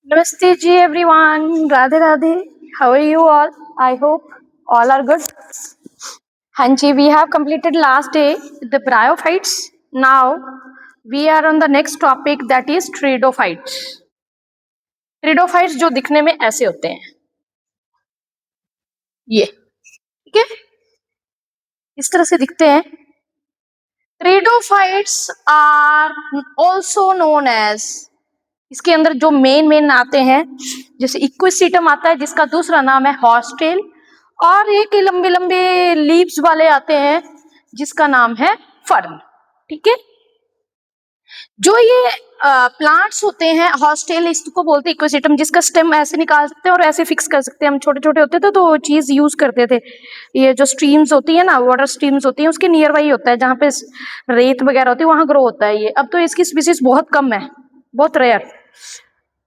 Namaste ji everyone. Radhe Radhe. How are you all? I hope all are good. Hanji, we have completed last day the bryophytes. Now we are on the next topic, that is pteridophytes. Pteridophytes जो दिखने में ऐसे होते हैं, ये ठीक है, इस तरह से दिखते हैं. Pteridophytes are also known as, इसके अंदर जो मेन आते हैं, जैसे इक्विसिटम आता है जिसका दूसरा नाम है हॉर्सटेल, और एक लंबे लंबे लीव्स वाले आते हैं जिसका नाम है फर्न. ठीक है, जो ये प्लांट्स होते हैं, हॉर्सटेल इसको बोलते हैं इक्विसिटम, जिसका स्टेम ऐसे निकाल सकते हैं और ऐसे फिक्स कर सकते हैं. हम छोटे छोटे होते थे तो वो चीज यूज करते थे. ये जो स्ट्रीम्स होती है ना, वाटर स्ट्रीम्स होती है, उसके नियर बाई होता है, जहाँ पे रेत वगैरह होती है वहां ग्रो होता है ये. अब तो इसकी स्पीसीज बहुत कम है, बहुत रेयर.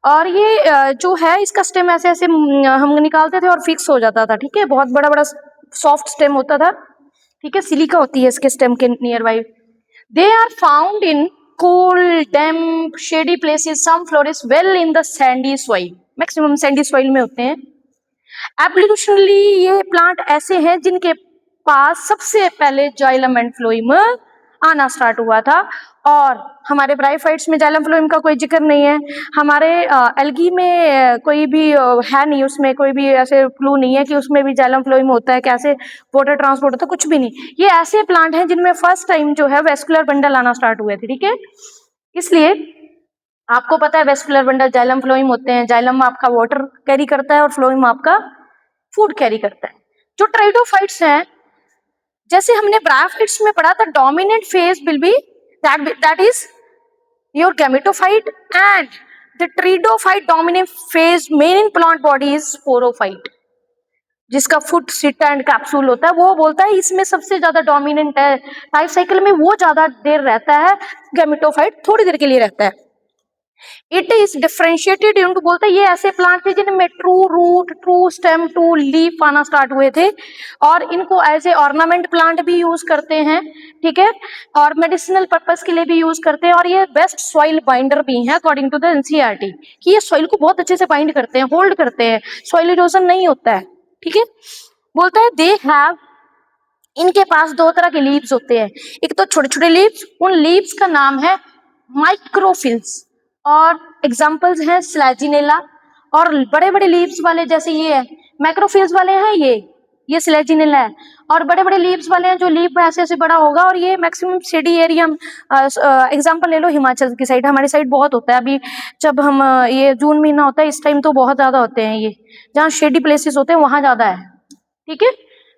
और ये जो है, इसका स्टेम ऐसे ऐसे हम निकालते थे और फिक्स हो जाता था. ठीक है, बहुत बड़ा बड़ा सॉफ्ट स्टेम होता था. ठीक है, सिलिका होती है इसके स्टेम के nearby. They are found in cool, damp, shady places. Some flourish well in the sandy soil. Maximum Sandy soil में होते हैं. एवोल्यूशनली ये प्लांट ऐसे हैं जिनके पास सबसे पहले जाइलम एंड फ्लोएम आना स्टार्ट हुआ था. और हमारे ब्रायोफाइट्स में जाइलम फ्लोएम का कोई जिक्र नहीं है. हमारे एल्गी में कोई भी है नहीं, उसमें कोई भी ऐसे क्लू नहीं है कि उसमें भी जाइलम फ्लोएम होता है, कैसे वाटर ट्रांसपोर्ट होता है, कुछ भी नहीं. ये ऐसे प्लांट हैं जिनमें फर्स्ट टाइम जो है वेस्कुलर बंडल आना स्टार्ट हुए थे. ठीक है, इसलिए आपको पता है वेस्कुलर बंडल जाइलम फ्लोएम होते हैं. जाइलम आपका वाटर कैरी करता है और फ्लोएम आपका फूड कैरी करता है. जो ट्राइडोफाइट्स हैं, जैसे हमने ब्रायोफाइट्स में पढ़ा था, dominant phase will be that is your gametophyte, and the pteridophyte dominant phase main plant body is sporophyte, जिसका फुट सिट एंड कैप्सूल होता है. वो बोलता है इसमें सबसे ज्यादा डोमिनेंट है, लाइफ साइकिल में वो ज्यादा देर रहता है, गैमेटोफाइट थोड़ी देर के लिए रहता है. इट इज डिफरेंशिएटेड इनटू, बोलता है ये ऐसे प्लांट थे जिनमें true root, true stem, true leaf आना स्टार्ट हुए थे, और इनको एज ए ऑर्नामेंट प्लांट भी यूज करते हैं. ठीक है, और मेडिसिनल पर्पस के लिए भी यूज करते हैं. और ये बेस्ट सॉइल बाइंडर भी है अकॉर्डिंग टू द एनसीईआरटी, कि ये सॉइल को बहुत अच्छे से बाइंड करते हैं, होल्ड करते हैं, सॉइल इरोजन नहीं होता है. ठीक है, बोलता है दे हैव, इनके पास दो तरह के लीव्स होते हैं. एक तो छोटे छोटे लीव्स, उन लीव्स का नाम है माइक्रोफिल्स, और एग्जांपल्स हैं स्लैजिनेला. और बड़े बड़े लीव्स वाले जैसे ये है, मैक्रोफिल्स वाले हैं, ये स्लैजिनेला है. और बड़े बड़े लीव्स वाले हैं जो लीव ऐसे ऐसे बड़ा होगा, और ये मैक्सिमम शेडी एरिया. एग्जांपल ले लो हिमाचल की साइड, हमारी साइड बहुत होता है. अभी जब हम ये जून महीना होता है इस टाइम तो बहुत ज्यादा होते हैं. ये जहाँ शेडी प्लेसेस होते हैं वहां ज्यादा है. ठीक है,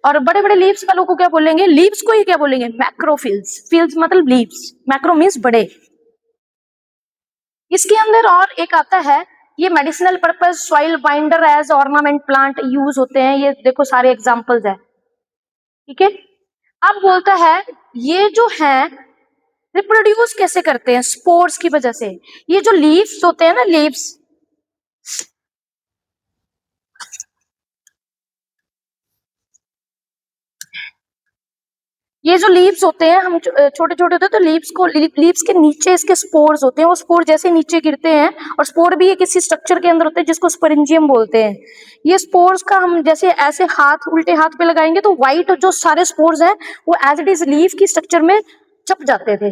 और बड़े बड़े लीव्स वालों को क्या बोलेंगे, लीव्स को ही क्या बोलेंगे, मैक्रोफिल्स. फिल्स मतलब लीव्स, मैक्रो मीन्स बड़े. इसके अंदर और एक आता है, ये medicinal purpose, soil binder, as ornament plant use होते हैं. ये देखो सारे एग्जांपल्स है. ठीक है, अब बोलता है ये जो है रिप्रोड्यूस कैसे करते हैं, स्पोर्स की वजह से. ये जो लीव्स होते हैं ना, लीव्स, ये जो लीव्स होते हैं, हम छोटे छोटे होते हैं तो लीव्स के नीचे इसके स्पोर्स होते हैं. वो स्पोर जैसे नीचे गिरते हैं, और स्पोर भी ये किसी स्ट्रक्चर के अंदर होते हैं जिसको स्पोरेंजियम बोलते हैं. ये स्पोर्स का हम जैसे ऐसे हाथ उल्टे हाथ पे लगाएंगे तो व्हाइट जो सारे स्पोर्स हैं वो एज इट इज लीव की स्ट्रक्चर में छप जाते थे,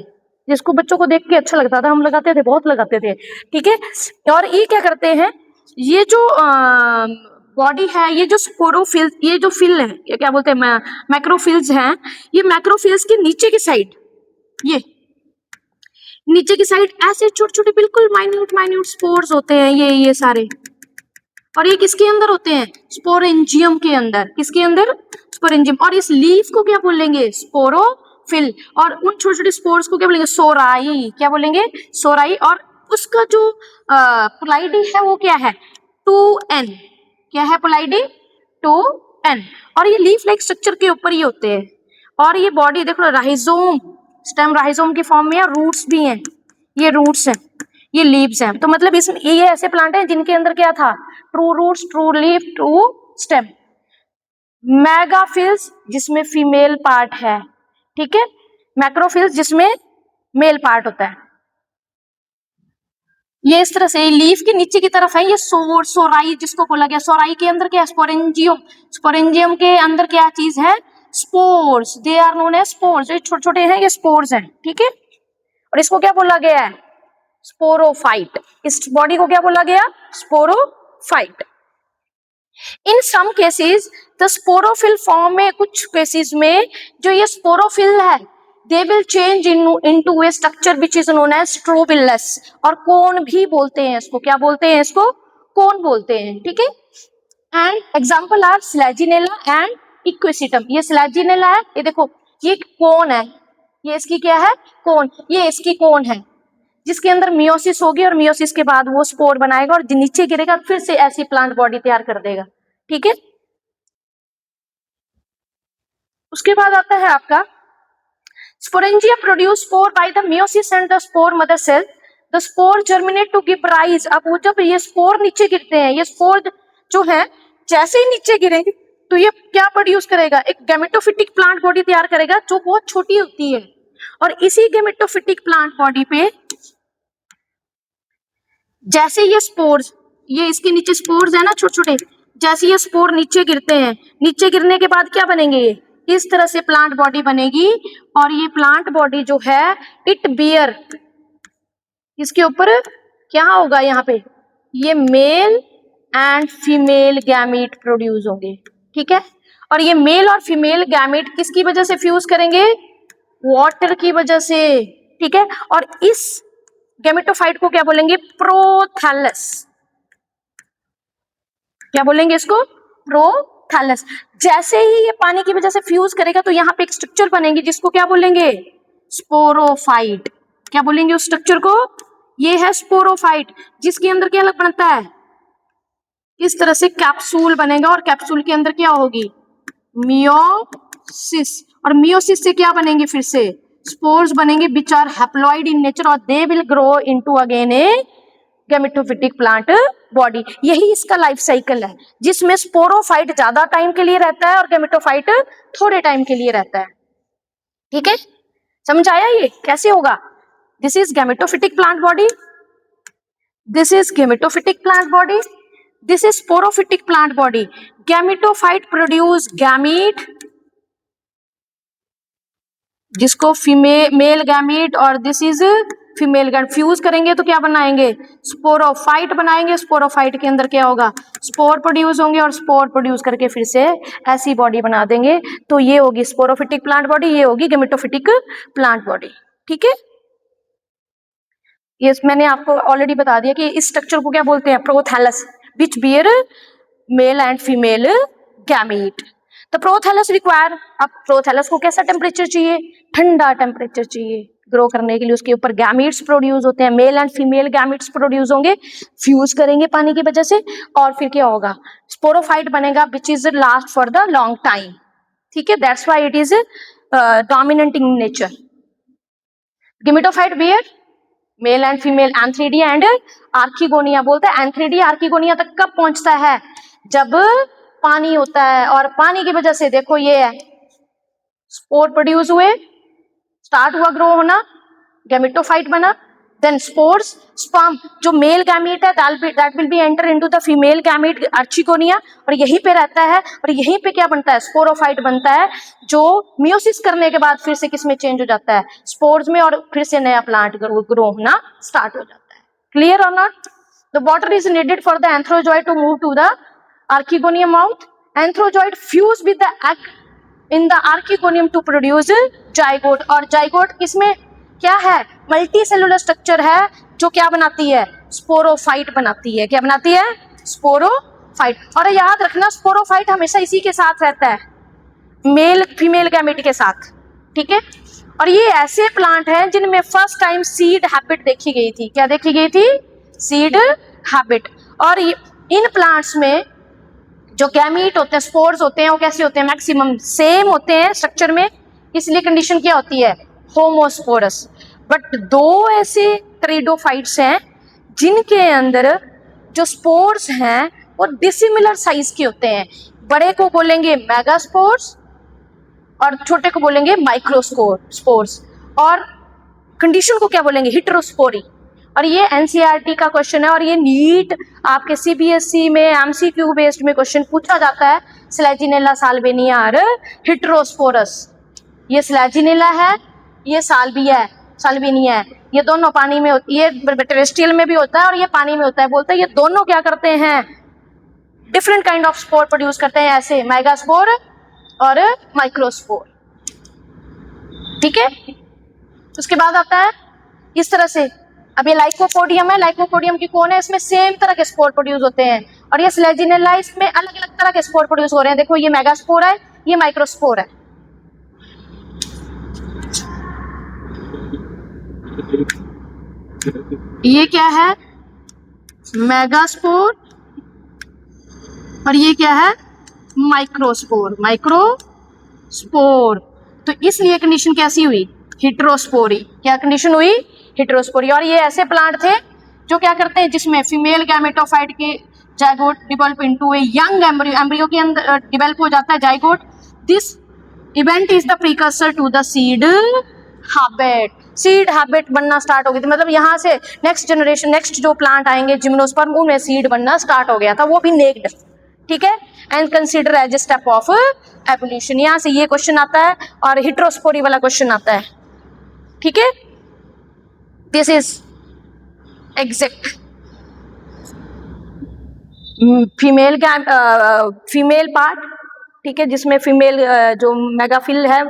जिसको बच्चों को देख के अच्छा लगता था. हम लगाते थे, बहुत लगाते थे. ठीक है, और ये क्या करते हैं, ये जो बॉडी है, ये जो स्पोरोफिल, ये जो फिल है, ये क्या बोलते हैं, मैक्रोफिल्स हैं. ये मैक्रोफिल्स के नीचे की साइड, ये नीचे की साइड ऐसे छोटे छोटे बिल्कुल माइन्यूट माइन्यूट स्पोर्स होते हैं, ये सारे. और ये किसके अंदर होते हैं, स्पोरेंजियम के अंदर. किसके अंदर, स्पोरेंजियम. और इस लीफ को क्या बोलेंगे, स्पोरोफिल. और उन छोटे छोटे स्पोर्स को क्या बोलेंगे, सोराई. क्या बोलेंगे, सोराई. और उसका जो पोलाइडी है वो क्या है, 2n. क्या है पोलाइडी, 2n. और ये लीफ लाइक स्ट्रक्चर के ऊपर ही होते हैं. और ये बॉडी देखो, राइजोम, स्टेम राइजोम की फॉर्म में है, रूट्स भी हैं, ये रूट्स हैं, ये लीव्स हैं. तो मतलब इसमें ये ऐसे प्लांट हैं जिनके अंदर क्या था, true roots, true leaf, true stem. Megaphylls जिसमें फीमेल पार्ट है. ठीक है, मैक्रोफिल्स जिसमें मेल पार्ट होता है. ये इस तरह से लीफ के नीचे की तरफ है, ये सोराई जिसको बोला गया। सोराई के अंदर क्या है? स्पोरेंजियम। स्पोरेंजियम के अंदर क्या चीज है? Spores. They are known as spores. ये छोटे छोटे हैं, ये स्पोर्स हैं, ठीक है। और इसको क्या बोला गया है? स्पोरोफाइट। इस बॉडी को क्या बोला गया? Sporophyte. In some cases the sporophyll form में, कुछ केसेस में जो ये स्पोरोफिल है, they will change into a structure which is known as strobilus. और कोन भी बोलते हैं इसको। क्या बोलते हैं इसको? कोन बोलते हैं, ठीक है। And example are Selaginella and Equisetum. ये स्लैजिनेला है, ये देखो, ये कोन है, ये इसकी क्या है? कोन। ये इसकी कोन है, जिसके अंदर मियोसिस होगी और मियोसिस के बाद वो स्पोर बनाएगा और नीचे गिरेगा, फिर से ऐसी प्लांट बॉडी तैयार कर देगा, ठीक है। उसके बाद आता है आपका sporangia produce spore by the meiosis and the spore mother cell. The spore germinate to give rise. अब वो जब ये स्पोर नीचे गिरते हैं, ये स्पोर जो है जैसे ही नीचे गिरेंगे तो ये क्या प्रोड्यूस करेगा? एक गैमेटोफिटिक प्लांट बॉडी तैयार करेगा जो बहुत छोटी होती है। और इसी गैमेटोफिटिक प्लांट बॉडी पे जैसे ये स्पोर्स, ये इसके नीचे स्पोर्स है ना छोटे छोटे, जैसे ये स्पोर नीचे गिरते हैं, नीचे गिरने के बाद क्या बनेंगे? ये इस तरह से प्लांट बॉडी बनेगी। और ये प्लांट बॉडी जो है, इट बियर, इसके ऊपर क्या होगा? यहाँ पे ये mail and female gamete produce होंगे, ठीक है। और ये मेल और फीमेल गैमीट किसकी वजह से फ्यूज करेंगे? वाटर की वजह से, ठीक है। और इस गैमेटोफाइट को क्या बोलेंगे? प्रोथैलस। क्या बोलेंगे इसको? प्रोथैलस। जैसे ही ये पानी की वजह से फ्यूज करेगा तो यहाँ पे एक स्ट्रक्चर बनेगी जिसको क्या बोलेंगे? स्पोरोफाइट। क्या बोलेंगे उस स्ट्रक्चर को? ये है स्पोरोफाइट, जिसके अंदर क्या अलग बनता है? इस तरह से कैप्सूल बनेगा और कैप्सूल के अंदर क्या होगी? मियोसिस। और मियोसिस से क्या बनेंगे? फिर से स्पोर्स बनेंगे which are haploid in nature और they will grow into again a gametophytic plant body. यही इसका लाइफ साइकिल है, जिसमें स्पोरोफाइट ज्यादा टाइम के लिए रहता है और गैमेटोफाइट थोड़े टाइम के लिए रहता है, ठीक है। समझ आया ये कैसे होगा? This is gametophytic plant body, this is gametophytic plant body, this is sporophytic plant body. Gametophyte produce gamete, जिसको मेल गैमीट, और this is female gamete. Fuse करेंगे तो क्या बनाएंगे? स्पोरोफाइट बनाएंगे। स्पोरोफाइट के अंदर क्या होगा? स्पोर प्रोड्यूस होंगे और स्पोर प्रोड्यूस करके फिर से ऐसी बॉडी बना देंगे। तो ये होगी स्पोरोफिटिक प्लांट बॉडी, ये होगी गैमेटोफिटिक प्लांट बॉडी, ठीक है। ये मैंने आपको ऑलरेडी बता दिया कि इस स्ट्रक्चर को क्या बोलते हैं? Prothallus, which bear male and female gamete. तो प्रोथैलस रिक्वायर, अब प्रोथैलस को कैसा टेम्परेचर चाहिए? ठंडा टेम्परेचर चाहिए ग्रो करने के लिए। उसके ऊपर गैमीट्स प्रोड्यूस होते हैं, mail and female gametes produce होंगे, फ्यूज करेंगे पानी की वजह से, और फिर क्या होगा? स्पोरोफाइट बनेगा which is last for the long time, ठीक है। That's why it is dominant in nature. Gametophyte bear male and female antheridia and archegonia. बोलते हैं एंथ्रीडिया आर्किगोनिया तक कब पहुंचता है? जब पानी होता है, और पानी की वजह से देखो ये है, स्पोर प्रोड्यूस हुए, स्टार्ट हुआ ग्रो होना, गैमेटोफाइट बना, देन स्पोर्स, स्पर्म, जो मेल गैमीट है that will be enter into the female gamete archegonia, और यहीं पे रहता है। और यहीं पे क्या बनता है? स्पोरोफाइट बनता है, जो मियोसिस करने के बाद फिर से किस में चेंज हो जाता है? स्पोर्स में, और फिर से नया प्लांट ग्रो होना स्टार्ट हो जाता है। क्लियर और not? The water is needed for the antherozoid to move to the archegonium mouth. Anthrozoid fuse with the egg in the archegonium to produce zygote। और जाइगोट किसमें क्या है? मल्टी सेलुलर स्ट्रक्चर है, जो क्या बनाती है? स्पोरोफाइट बनाती है। क्या बनाती है? स्पोरोफाइट। और याद रखना, स्पोरोफाइट हमेशा इसी के साथ रहता है, मेल फीमेल गैमेट के साथ, ठीक है। और ये ऐसे प्लांट हैं जिनमें फर्स्ट टाइम सीड हैबिट देखी गई थी। क्या देखी गई थी? Seed habit. और इन प्लांट्स में जो गैमीट होते हैं, स्पोर्स होते हैं, वो कैसे होते हैं? मैक्सिमम सेम होते हैं स्ट्रक्चर में, इसलिए कंडीशन क्या होती है? होमोस्पोरस। बट दो ऐसे टेरिडोफाइट्स हैं जिनके अंदर जो स्पोर्स हैं वो डिसिमिलर साइज के होते हैं। बड़े को बोलेंगे मेगास्पोर्स और छोटे को बोलेंगे माइक्रोस्पोर्स। और कंडीशन को क्या बोलेंगे? हेटेरोस्पोरी। और ये एनसीईआरटी का क्वेश्चन है और ये नीट आपके सीबीएसई में एमसीक्यू बेस्ड में क्वेश्चन पूछा जाता है। स्लेजिनेला साल्विनिया और हेटेरोस्पोरस, ये स्लेजिनेला है, ये साल्विनिया है, ये दोनों पानी में होती है, टेरेस्ट्रियल में भी होता है और ये पानी में होता है। बोलते हैं ये दोनों क्या करते हैं, different kind of spore produce करते हैं, ऐसे मेगास्पोर और माइक्रोस्पोर। ठीक है, उसके बाद आता है इस तरह से, अब ये लाइकोपोडियम है, लाइकोपोडियम की कौन है, इसमें सेम तरह के स्पोर प्रोड्यूस होते हैं और ये स्लेजिनेला इसमें अलग अलग तरह के स्पोर प्रोड्यूस हो रहे हैं। देखो ये मेगास्पोर है, ये माइक्रोस्पोर है। ये क्या है, मेगास्पोर और ये क्या है, माइक्रोस्पोर। माइक्रोस्पोर, तो इसलिए कंडीशन कैसी हुई, हेटेरोस्पोरी। क्या कंडीशन हुई, हेटेरोस्पोरी। और ये ऐसे प्लांट थे जो क्या करते हैं, जिसमें फीमेल गैमेटोफाइट के zygote develop into a young embryo, embryo के अंदर डेवलप हो जाता है zygote. This event is the precursor to the seed habit. Seed habit बनना स्टार्ट हो गई थी, मतलब यहाँ से नेक्स्ट जनरेशन, नेक्स्ट जो प्लांट आएंगे जिम्नोस्पर्म, उनमें सीड बनना स्टार्ट हो गया था, वो भी नेक्ड। ठीक है, and consider as a step of evolution. यहाँ से ये क्वेश्चन आता है और हेटेरोस्पोरी वाला क्वेश्चन आता है। ठीक है, this is exact female part. ठीक है, जिसमें फीमेल जो मेगाफिल है,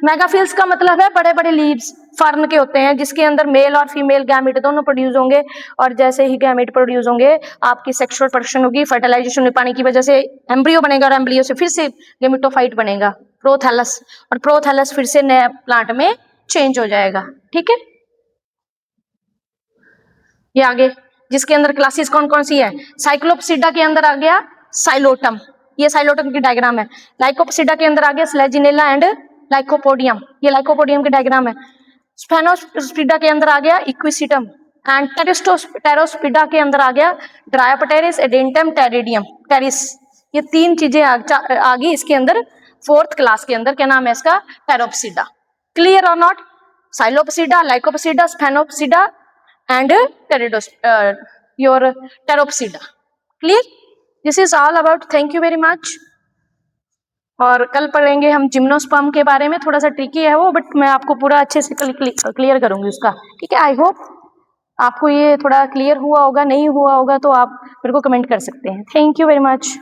मेगाफिल्स का मतलब है बड़े बड़े लीव्स फर्न के होते हैं, जिसके अंदर मेल और फीमेल गैमेट दोनों प्रोड्यूस होंगे और जैसे ही गैमेट प्रोड्यूस होंगे आपकी सेक्सुअल प्रोडक्शन होगी, फर्टिलाइजेशन में पानी की वजह से एम्ब्रियो बनेगा और एम्ब्रियो से फिर से गैमेटोफाइट बनेगा, प्रोथैलस, और प्रोथैलस फिर से नए प्लांट में चेंज हो जाएगा। ठीक है, ये आगे जिसके अंदर क्लासेस कौन कौन सी है, साइक्लोप्सिडा के अंदर आ गया साइलोटम, ये साइलोटम की डायग्राम है। लाइकोप्सिडा के अंदर आ गया स्लेजिनेला एंड लाइकोपोडियम, ये लाइकोपोडियम की डायग्राम है। स्पेनोस्पिडा के अंदर आ गया इक्विसिटम एंड टेरोस्पिडा के अंदर आ गया ड्रायोपटेरिस, एडेंटम, टेरिडियम, टेरिस। ये तीन चीजें आ गई इसके अंदर फोर्थ क्लास के अंदर। क्या नाम है इसका, टेरोप्सिडा। क्लियर और not, Psilopsida, Lycopsida, Sphenopsida and your Pteropsida. Clear? This is all about. Thank you very much. और कल पढ़ेंगे हम जिम्नोस्पर्म के बारे में, थोड़ा सा ट्रिकी है वो, बट मैं आपको पूरा अच्छे से क्लियर करूंगी उसका। ठीक है, आई होप आपको ये थोड़ा क्लियर हुआ होगा, नहीं हुआ होगा तो आप मेरे को कमेंट कर सकते हैं। Thank you very much.